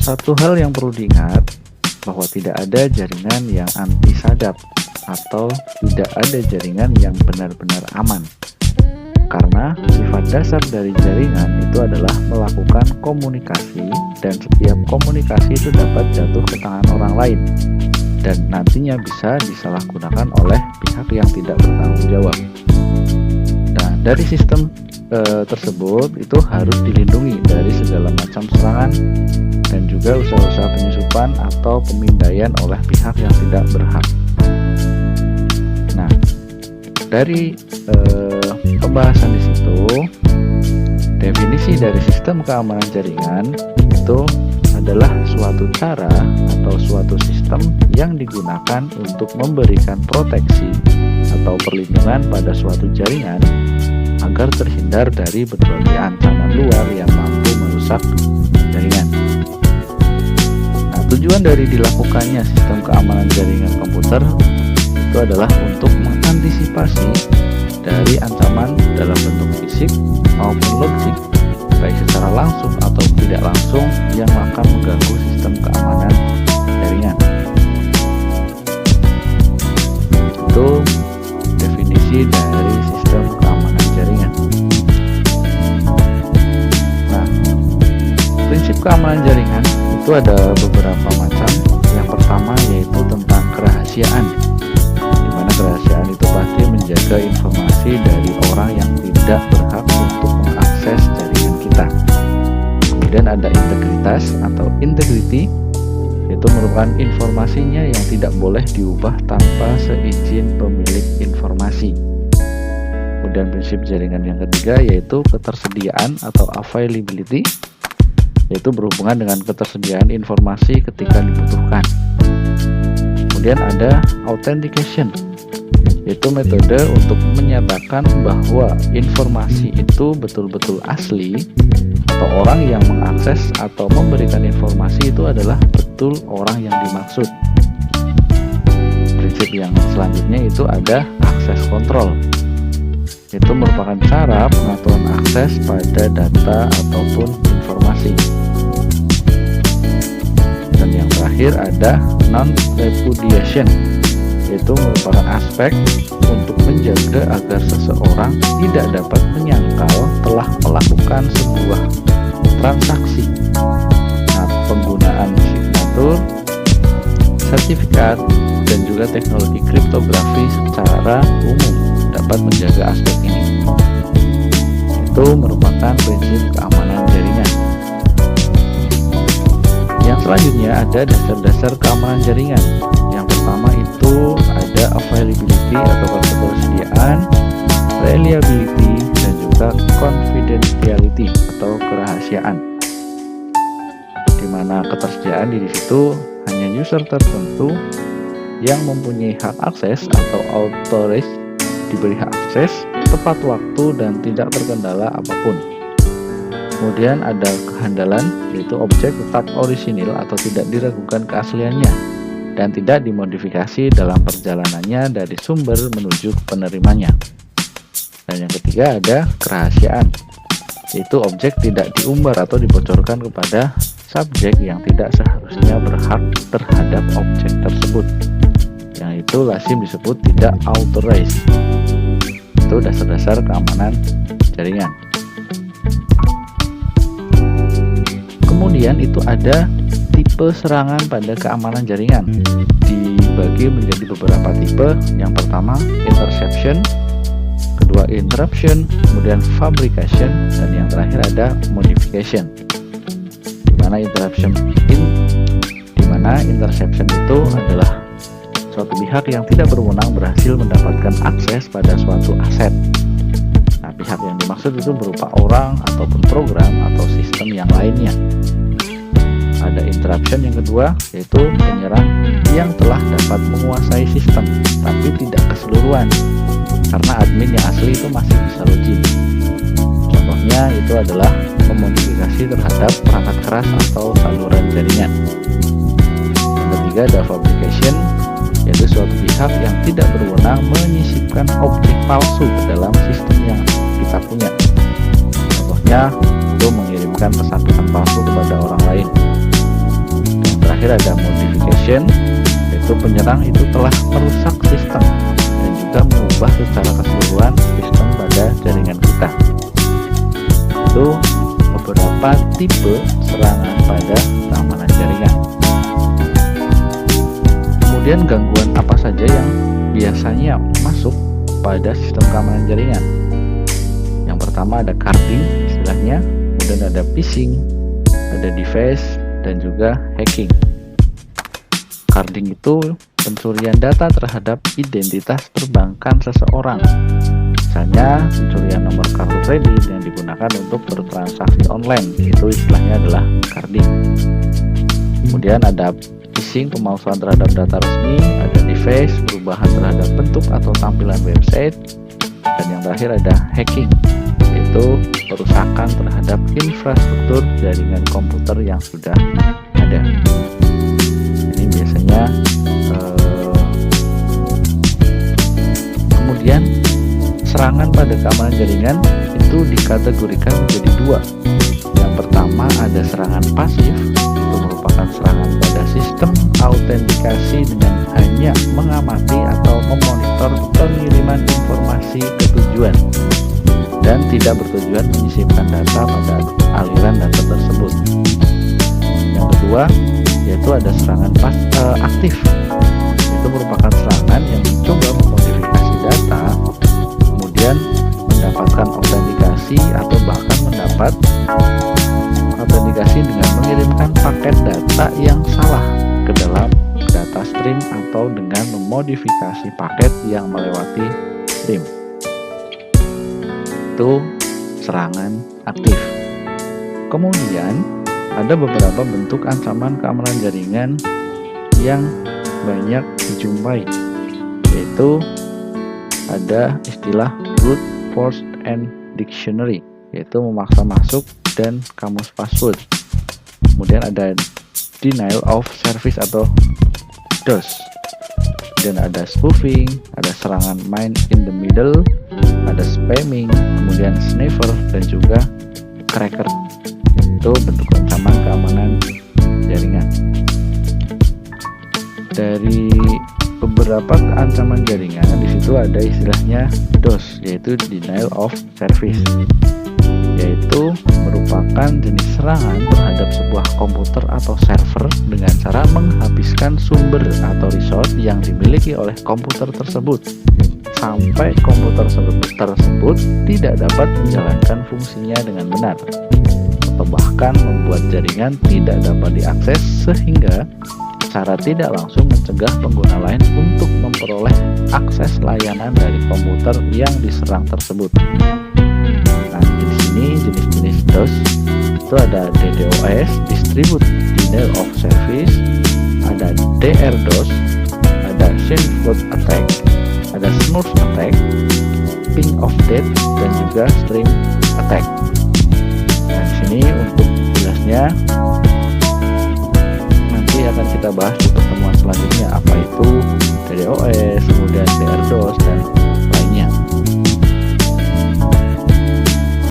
satu hal yang perlu diingat bahwa tidak ada jaringan yang anti sadap atau tidak ada jaringan yang benar-benar aman. Karena sifat dasar dari jaringan itu adalah melakukan komunikasi, dan setiap komunikasi itu dapat jatuh ke tangan orang lain dan nantinya bisa disalahgunakan oleh pihak yang tidak bertanggung jawab. Nah, dari sistem tersebut itu harus dilindungi dari segala macam serangan dan juga usaha-usaha penyusupan atau pemindaian oleh pihak yang tidak berhak. Nah, dari pembahasan di situ, definisi dari sistem keamanan jaringan itu adalah suatu cara atau suatu sistem yang digunakan untuk memberikan proteksi atau perlindungan pada suatu jaringan agar terhindar dari berbagai ancaman luar yang mampu merusak jaringan. Nah, tujuan dari dilakukannya sistem keamanan jaringan komputer itu adalah untuk mengantisipasi dari ancaman dalam bentuk fisik maupun logik, baik secara langsung atau tidak langsung, yang akan mengganggu sistem keamanan jaringan. Itu definisi dari sistem keamanan jaringan. Nah, prinsip keamanan jaringan itu ada beberapa macam. Yang pertama yaitu tentang kerahasiaan, di mana kerahasiaan itu pasti menjaga informasi dari orang yang tidak berhak untuk mengakses jaringan kita. Kemudian ada integritas atau integrity, yaitu merupakan informasinya yang tidak boleh diubah tanpa seizin pemilik informasi. Kemudian prinsip jaringan yang ketiga yaitu ketersediaan atau availability, yaitu berhubungan dengan ketersediaan informasi ketika dibutuhkan. Kemudian ada authentication, yaitu metode untuk menyatakan bahwa informasi itu betul-betul asli atau orang yang mengakses atau memberikan informasi itu adalah betul orang yang dimaksud. Prinsip yang selanjutnya itu ada access control, itu merupakan cara pengaturan akses pada data ataupun informasi. Dan yang terakhir ada non-repudiation, yaitu merupakan aspek untuk menjaga agar seseorang tidak dapat menyangkal telah melakukan sebuah transaksi. Nah, penggunaan signatur, sertifikat, dan juga teknologi kriptografi secara umum dapat menjaga aspek ini. Itu merupakan prinsip keamanan jaringan. Yang selanjutnya ada dasar-dasar keamanan jaringan. Yang pertama itu ada availability atau ketersediaan, reliability, dan juga confidentiality atau kerahasiaan. Di mana ketersediaan di situ hanya user tertentu yang mempunyai hak akses atau authorized diberi hak akses tepat waktu dan tidak terkendala apapun. Kemudian ada kehandalan, yaitu objek tetap orisinil atau tidak diragukan keasliannya dan tidak dimodifikasi dalam perjalanannya dari sumber menuju penerimanya. Dan yang ketiga ada kerahasiaan, yaitu objek tidak diumbar atau dibocorkan kepada subjek yang tidak seharusnya berhak terhadap objek tersebut, yang itu lazim disebut tidak authorized. Itu dasar-dasar keamanan jaringan. Kemudian itu ada tipe serangan pada keamanan jaringan, dibagi menjadi beberapa tipe. Yang pertama interception, kedua interruption, kemudian fabrication, dan yang terakhir ada modification. Dimana interception itu adalah suatu pihak yang tidak berwenang berhasil mendapatkan akses pada suatu aset. Nah, pihak yang dimaksud itu berupa orang ataupun program atau sistem yang lainnya. Ada interruption yang kedua, yaitu penyerang yang telah dapat menguasai sistem tapi tidak keseluruhan, karena admin yang asli itu masih bisa login. Contohnya itu adalah memodifikasi terhadap perangkat keras atau saluran jaringan. Yang ketiga ada fabrication, yaitu suatu pihak yang tidak berwenang menyisipkan objek palsu ke dalam sistem yang kita punya. Contohnya itu mengirimkan pesan-pesan palsu kepada orang lain. terakhir ada modification, yaitu penyerang itu telah merusak sistem dan juga mengubah secara keseluruhan sistem pada jaringan kita. Itu beberapa tipe serangan pada keamanan jaringan. Kemudian gangguan apa saja yang biasanya masuk pada sistem keamanan jaringan? Yang pertama ada carding istilahnya, kemudian ada phishing, ada device, dan juga hacking. Carding itu pencurian data terhadap identitas perbankan seseorang. Misalnya pencurian nomor kartu kredit yang digunakan untuk bertransaksi online, itu istilahnya adalah carding. Kemudian ada phishing, pemalsuan terhadap data resmi, ada device, perubahan terhadap bentuk atau tampilan website, dan yang terakhir ada hacking, yaitu perusakan terhadap infrastruktur jaringan komputer yang sudah ada. Ini biasanya kemudian serangan pada keamanan jaringan itu dikategorikan menjadi dua. Yang pertama ada serangan pasif, itu merupakan serangan pada sistem autentikasi dengan hanya mengamati atau memonitor pengiriman informasi ke tujuan dan tidak bertujuan menyisipkan data pada aliran data tersebut. Yang kedua yaitu ada serangan aktif, itu merupakan serangan yang mencoba memodifikasi data, kemudian mendapatkan autentikasi atau bahkan mendapat autentikasi dengan mengirimkan paket data yang salah ke dalam data stream atau dengan memodifikasi paket yang melewati stream. Itu serangan aktif. Kemudian ada beberapa bentuk ancaman keamanan jaringan yang banyak dijumpai, yaitu ada istilah brute force and dictionary, yaitu memaksa masuk dan kamus password. Kemudian ada denial of service atau DOS. Dan ada spoofing, ada serangan man in the middle, ada spamming, kemudian sniffer, dan juga cracker. Itu bentuk ancaman keamanan jaringan. Dari beberapa ancaman jaringan di situ ada istilahnya DOS, yaitu denial of service, yaitu merupakan jenis serangan terhadap sebuah komputer atau server dengan cara menghabiskan sumber atau resource yang dimiliki oleh komputer tersebut sampai komputer tersebut tidak dapat menjalankan fungsinya dengan benar, atau bahkan membuat jaringan tidak dapat diakses sehingga secara tidak langsung mencegah pengguna lain untuk memperoleh akses layanan dari komputer yang diserang tersebut. Nah, di sini jenis-jenis DOS itu ada DDoS, Distribute Denial of Service, ada DRDoS, ada Shinfold Attack, ada Smurf Attack, Ping of Death, dan juga Stream Attack. Nah, di sini untuk jelasnya nanti akan kita bahas di pertemuan selanjutnya, apa itu DDoS, kemudian DRDoS, dan